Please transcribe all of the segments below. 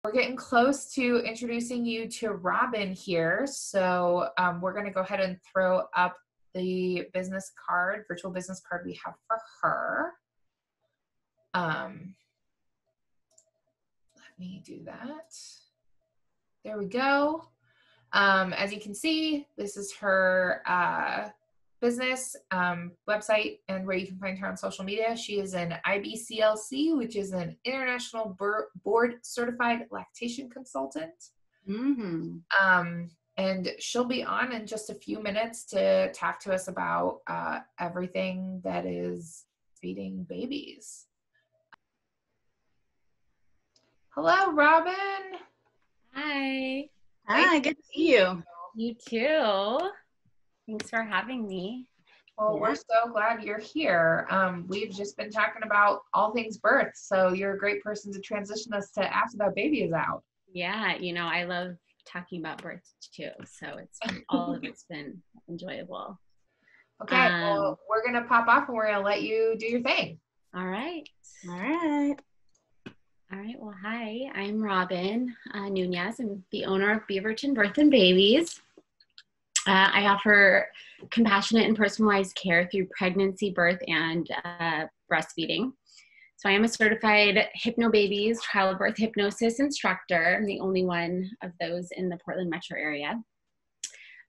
We're getting close to introducing you to Robin here. So we're going to go ahead and throw up the business card, virtual business card we have for her. Let me do that. There we go. As you can see, this is her business website and where you can find her on social media. She is an IBCLC, which is an international board certified lactation consultant. And she'll be on in just a few minutes to talk to us about everything that is feeding babies. Hello, Robin. Hi. Hi, good to see you. You too. Thanks for having me. Well, we're so glad you're here. We've just been talking about all things birth, so you're a great person to transition us to after that baby is out. Yeah, you know, I love talking about birth too, so all of it's been enjoyable. Okay, well, we're going to pop off and we're going to let you do your thing. All right. All right. All right, well, hi, I'm Robin Nunez. I'm the owner of Beaverton Birth and Babies. I offer compassionate and personalized care through pregnancy, birth, and breastfeeding. So I am a certified HypnoBabies childbirth hypnosis instructor. I'm the only one of those in the Portland metro area.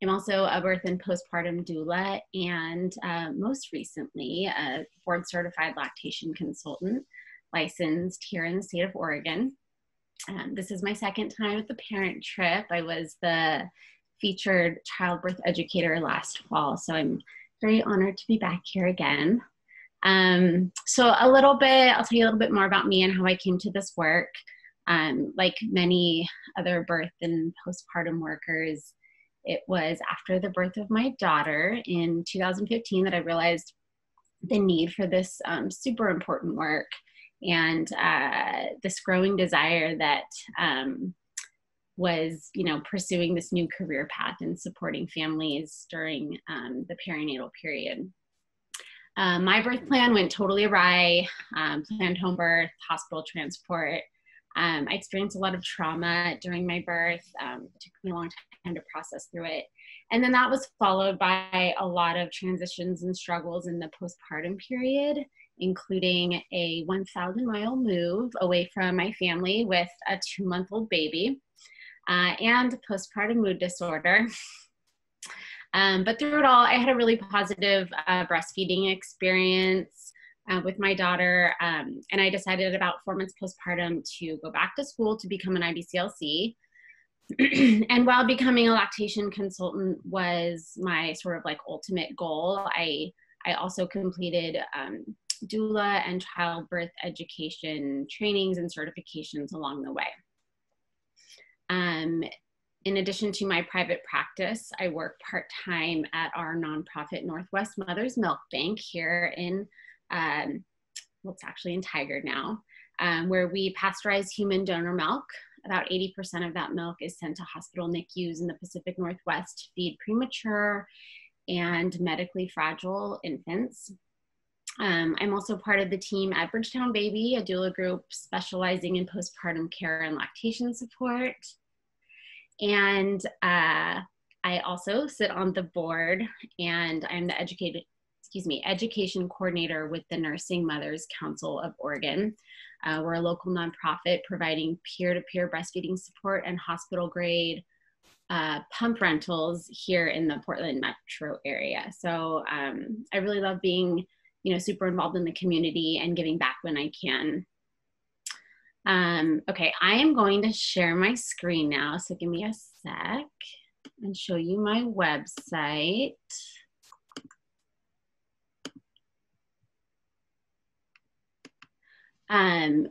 I'm also a birth and postpartum doula, and most recently, a board certified lactation consultant licensed here in the state of Oregon. This is my second time at the parent trip. I was the featured childbirth educator last fall, so I'm very honored to be back here again. So I'll tell you a little bit more about me and how I came to this work. Like many other birth and postpartum workers, it was after the birth of my daughter in 2015 that I realized the need for this super important work and this growing desire that was, pursuing this new career path and supporting families during the perinatal period. My birth plan went totally awry, planned home birth, hospital transport. I experienced a lot of trauma during my birth. It took me a long time to process through it. And then that was followed by a lot of transitions and struggles in the postpartum period, including a 1,000-mile move away from my family with a 2-month-old baby. And postpartum mood disorder. But through it all, I had a really positive breastfeeding experience with my daughter. And I decided about 4 months postpartum to go back to school to become an IBCLC. And while becoming a lactation consultant was my sort of like ultimate goal, I also completed doula and childbirth education trainings and certifications along the way. In addition to my private practice, I work part-time at our nonprofit Northwest Mother's Milk Bank here in, it's actually in Tigard now, where we pasteurize human donor milk. About 80% of that milk is sent to hospital NICUs in the Pacific Northwest to feed premature and medically fragile infants. I'm also part of the team at Bridgetown Baby, a doula group specializing in postpartum care and lactation support. And I also sit on the board, and I'm the education coordinator with the Nursing Mothers Council of Oregon. We're a local nonprofit providing peer-to-peer breastfeeding support and hospital-grade pump rentals here in the Portland metro area. So I really love being super involved in the community and giving back when I can. Okay, I am going to share my screen now, so give me a sec and show you my website. And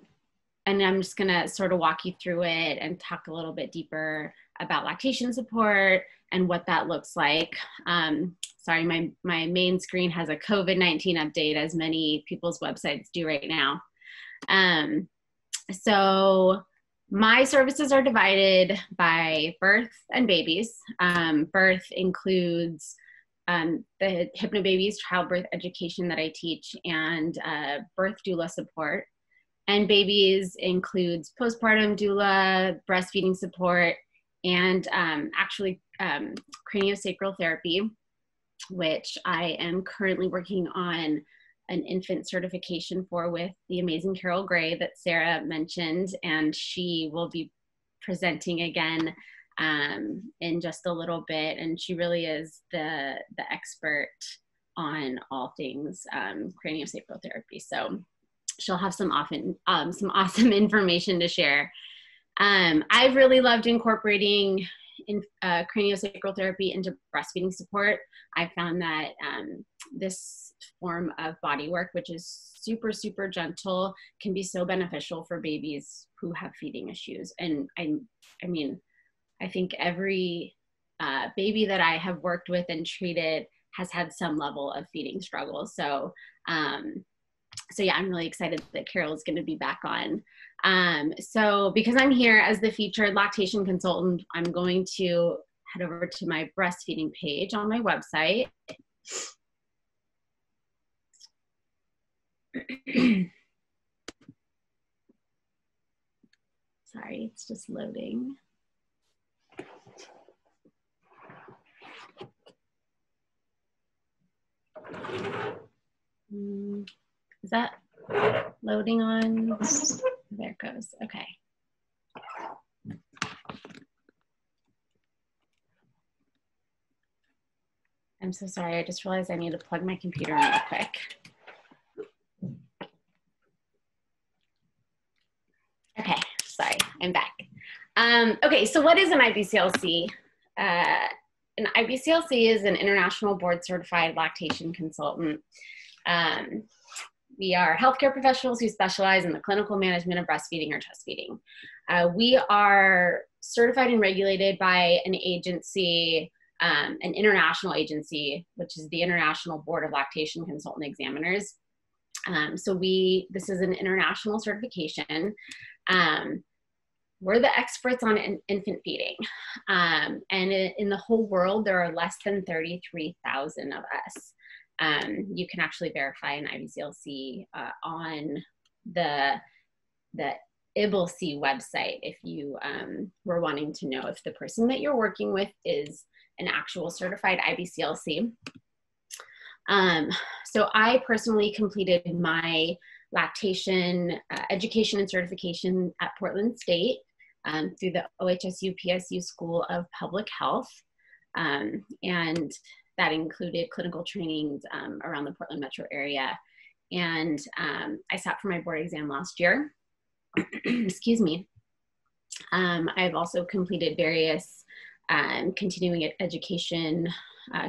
I'm just gonna sort of walk you through it and talk a little bit deeper about lactation support and what that looks like. Sorry, my main screen has a COVID-19 update, as many people's websites do right now. So my services are divided by birth and babies. Birth includes the HypnoBabies childbirth education that I teach and birth doula support. And babies includes postpartum doula, breastfeeding support, and actually craniosacral therapy, which I am currently working on an infant certification for with the amazing Carol Gray that Sarah mentioned, and she will be presenting again in just a little bit, and she really is the expert on all things craniosacral therapy. So she'll have some awesome information to share. I've really loved incorporating craniosacral therapy into breastfeeding support. I found that this form of body work, which is super, super gentle, can be so beneficial for babies who have feeding issues. And I mean, I think every baby that I have worked with and treated has had some level of feeding struggle. So yeah, I'm really excited that Carol is going to be back on. So because I'm here as the featured lactation consultant, I'm going to head over to my breastfeeding page on my website. Sorry, it's just loading. Is that loading on? There it goes. Okay. I'm so sorry. I just realized I need to plug my computer in real quick. Okay, sorry, I'm back. Okay, so what is an IBCLC? An IBCLC is an international board certified lactation consultant. We are healthcare professionals who specialize in the clinical management of breastfeeding or chest feeding. We are certified and regulated by an agency, an international agency, which is the International Board of Lactation Consultant Examiners. So this is an international certification. We're the experts on infant feeding. And in the whole world, there are less than 33,000 of us. You can actually verify an IBCLC on the IBCLC website if you were wanting to know if the person that you're working with is an actual certified IBCLC. So I personally completed my lactation education and certification at Portland State through the OHSU PSU School of Public Health. And that included clinical trainings around the Portland metro area. And I sat for my board exam last year. Excuse me. I've also completed various continuing education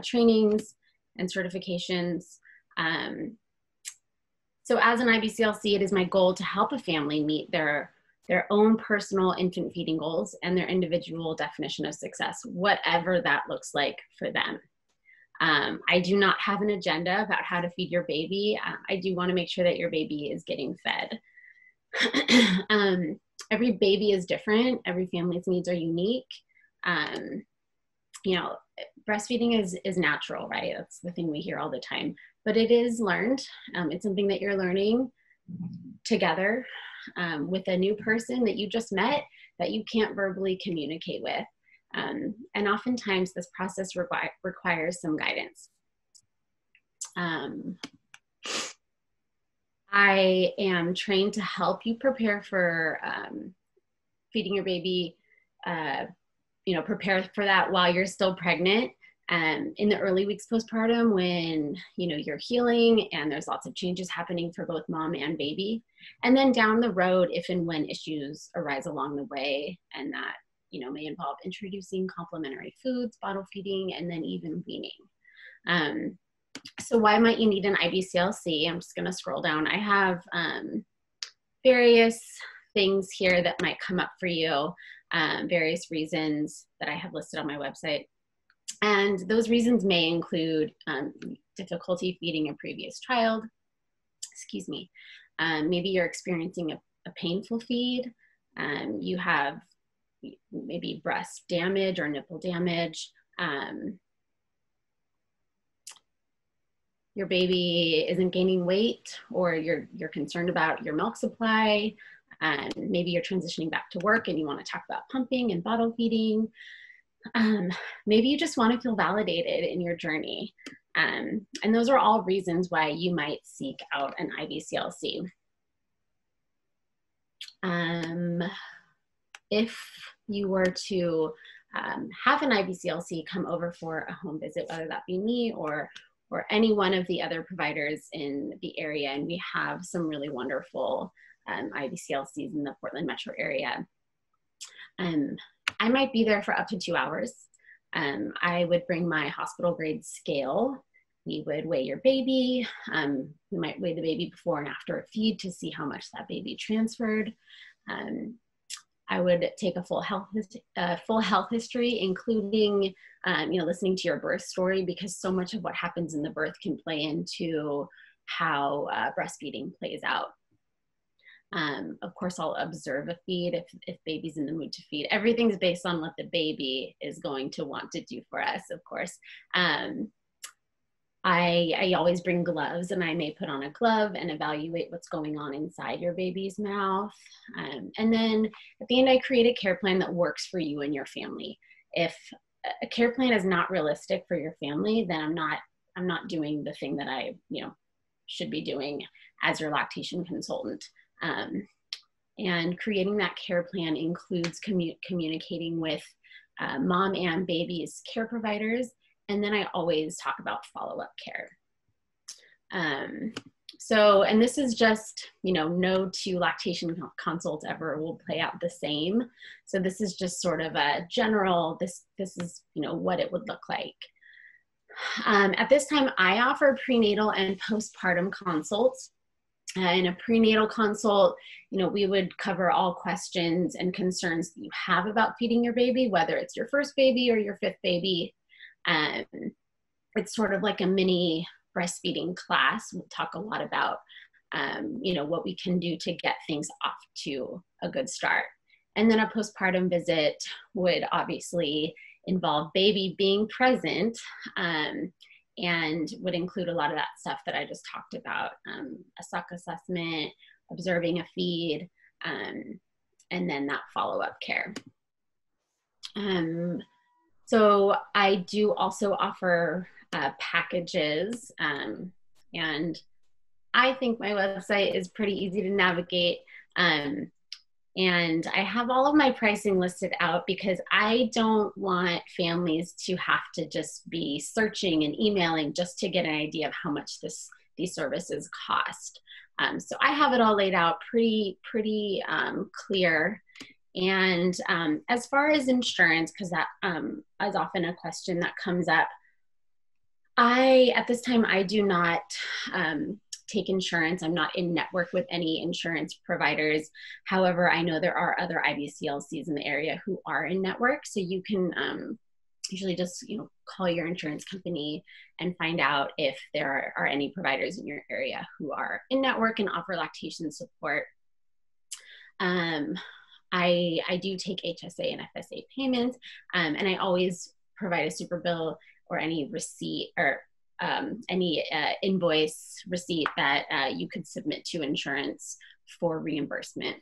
trainings and certifications. So as an IBCLC, it is my goal to help a family meet their own personal infant feeding goals and their individual definition of success, whatever that looks like for them. I do not have an agenda about how to feed your baby. I do want to make sure that your baby is getting fed. Every baby is different. Every family's needs are unique. You know, breastfeeding is natural, right? That's the thing we hear all the time, but it is learned. It's something that you're learning together with a new person that you just met that you can't verbally communicate with. And oftentimes this process requires some guidance. I am trained to help you prepare for feeding your baby, you know, prepare for that while you're still pregnant. In the early weeks postpartum when, you know, you're healing and there's lots of changes happening for both mom and baby. And then down the road, if and when issues arise along the way, and that, you know, may involve introducing complementary foods, bottle feeding, and then even weaning. So why might you need an IBCLC? I'm just going to scroll down. I have various things here that might come up for you, various reasons that I have listed on my website. And those reasons may include difficulty feeding a previous child, excuse me. Maybe you're experiencing a painful feed. You have maybe breast damage or nipple damage. your baby isn't gaining weight, or you're concerned about your milk supply, and maybe you're transitioning back to work and you want to talk about pumping and bottle feeding. Maybe you just want to feel validated in your journey. And those are all reasons why you might seek out an IBCLC. If you were to have an IBCLC come over for a home visit, whether that be me or any one of the other providers in the area, and we have some really wonderful IBCLCs in the Portland metro area, I might be there for up to 2 hours. I would bring my hospital grade scale. We would weigh your baby. We might weigh the baby before and after a feed to see how much that baby transferred. I would take a full health history, including listening to your birth story, because so much of what happens in the birth can play into how breastfeeding plays out. Of course, I'll observe a feed if baby's in the mood to feed. Everything's based on what the baby is going to want to do for us, of course. I always bring gloves, and I may put on a glove and evaluate what's going on inside your baby's mouth. And then at the end, I create a care plan that works for you and your family. If a care plan is not realistic for your family, then I'm not doing the thing that I should be doing as your lactation consultant. And creating that care plan includes communicating with mom and baby's care providers. And then I always talk about follow-up care. And this is just, no two lactation consults ever will play out the same. So this is just sort of a general, this is, what it would look like. At this time, I offer prenatal and postpartum consults. In a prenatal consult, we would cover all questions and concerns that you have about feeding your baby, whether it's your first baby or your fifth baby. It's sort of like a mini breastfeeding class. We'll talk a lot about, what we can do to get things off to a good start. And then a postpartum visit would obviously involve baby being present, and would include a lot of that stuff that I just talked about, a suck assessment, observing a feed, and then that follow-up care. So I do also offer packages, and I think my website is pretty easy to navigate. And I have all of my pricing listed out because I don't want families to have to just be searching and emailing just to get an idea of how much these services cost. So I have it all laid out pretty clear. And as far as insurance, because that is often a question that comes up, at this time, I do not take insurance. I'm not in network with any insurance providers. However, I know there are other IBCLCs in the area who are in network. So you can usually just call your insurance company and find out if there are any providers in your area who are in network and offer lactation support. I do take HSA and FSA payments, and I always provide a super bill or any receipt or any invoice receipt that you could submit to insurance for reimbursement.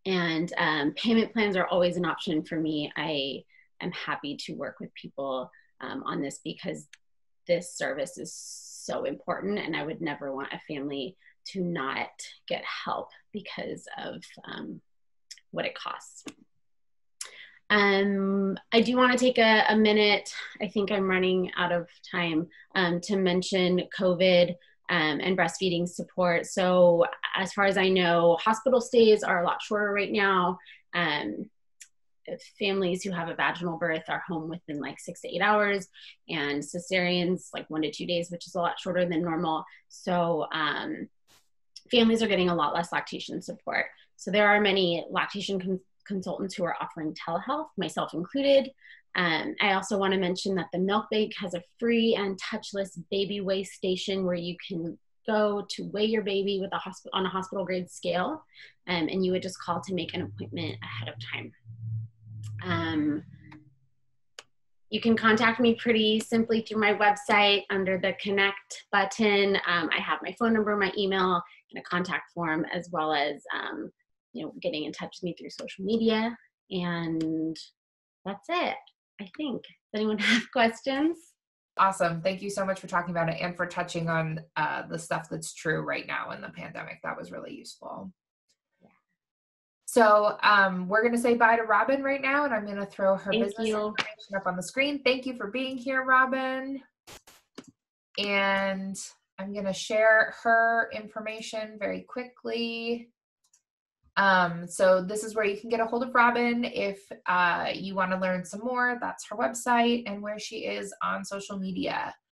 And payment plans are always an option for me. I am happy to work with people on this because this service is so important, and I would never want a family to not get help because of what it costs. I do want to take a minute, I think I'm running out of time, to mention COVID and breastfeeding support. So as far as I know, hospital stays are a lot shorter right now. Families who have a vaginal birth are home within like 6 to 8 hours, and cesareans like 1 to 2 days, which is a lot shorter than normal. So families are getting a lot less lactation support. So there are many lactation consultants who are offering telehealth, myself included. I also want to mention that the Milk Bank has a free and touchless baby weigh station where you can go to weigh your baby with on a hospital grade scale, and you would just call to make an appointment ahead of time. You can contact me pretty simply through my website under the connect button. I have my phone number, my email, and a contact form, as well as getting in touch with me through social media. And that's it, I think. Does anyone have questions? Awesome. Thank you so much for talking about it and for touching on the stuff that's true right now in the pandemic. That was really useful. Yeah. So we're going to say bye to Robin right now, and I'm going to throw her business information up on the screen. Thank you for being here, Robin. And I'm going to share her information very quickly. So this is where you can get a hold of Robin if you want to learn some more. That's her website and where she is on social media.